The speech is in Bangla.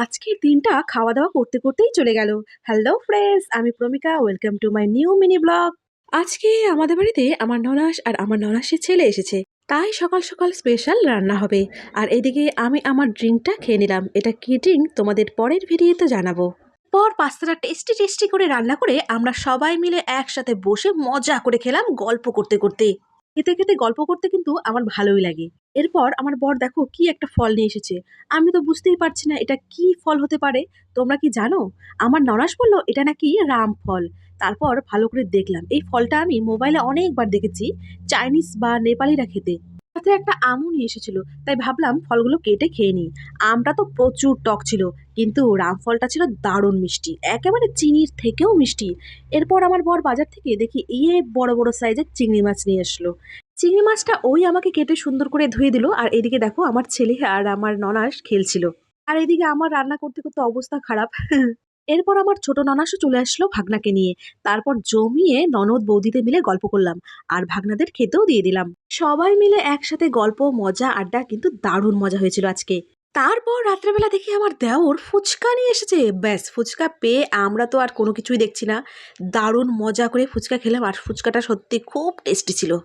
আজকের দিনটা খাওয়া-দাওয়া করতে, করতেই চলে গেল। হ্যালো ফ্রেন্ডস, আমি Pramika. Welcome to my new mini blog. আজকে আমাদের বাড়িতে আমার ননাস আর আমার ননাসের ছেলে এসেছে। তাই সকাল, সকাল স্পেশাল রান্না হবে। আর এদিকে আমি আমার ড্রিঙ্কটা খেয়ে নিলাম। এটা কি ড্রিঙ্ক তোমাদের পরের ভিডিওতে জানাবো। পর পাস্তাটা টেস্টি, টেস্টি করে রান্না করে আমরা সবাই মিলে একসাথে বসে মজা করে খেলাম গল্প করতে, করতে। খেতে, খেতে গল্প করতে কিন্তু আমার ভালোই লাগে। এরপর আমার বর দেখো কি একটা ফল নিয়ে এসেছে। আমি তো বুঝতেই পারছি না এটা কি ফল হতে পারে। তোমরা কি জানো? আমার ননাস বলল এটা নাকি রামফল। তারপর ভালো করে দেখলাম। এই ফলটা আমি মোবাইলে অনেকবার দেখেছি চাইনিজ বা নেপালিরা খেতে। সাথে একটা আমও নিয়ে এসেছিল। তাই ভাবলাম ফলগুলো কেটে খেয়ে নিই। আমটা তো প্রচুর টক ছিল। কিন্তু রামফলটা ছিল দারুণ মিষ্টি। একেবারে চিনির থেকেও মিষ্টি। এরপর আমার বর বাজার থেকে দেখি বড়, বড় সাইজের চিংড়ি মাছ নিয়ে আসলো। চিংড়ি মাছটা ওই আমাকে কেটে সুন্দর করে ধুয়ে দিল। আর এদিকে দেখো আমার ছেলে আর আমার ননাস খেলছিল। আর এদিকে আমার রান্না করতে, করতে অবস্থা খারাপ। এরপর আমার ছোট ননাসও চলে আসলো ভাগনাকে নিয়ে। তারপর জমিয়ে ননদ বৌদিতে মিলে গল্প করলাম। আর ভাগনাদের খেতেও দিয়ে দিলাম। সবাই মিলে একসাথে গল্প, মজা, আড্ডা কিন্তু দারুণ মজা হয়েছিল আজকে। তারপর রাত্রেবেলা দেখি আমার দেওর ফুচকা নিয়ে এসেছে। ব্যাস ফুচকা পেয়ে আমরা তো আর কোনো কিছুই দেখছি না। দারুণ মজা করে ফুচকা খেলাম আর ফুচকাটা সত্যি খুব টেস্টি ছিল।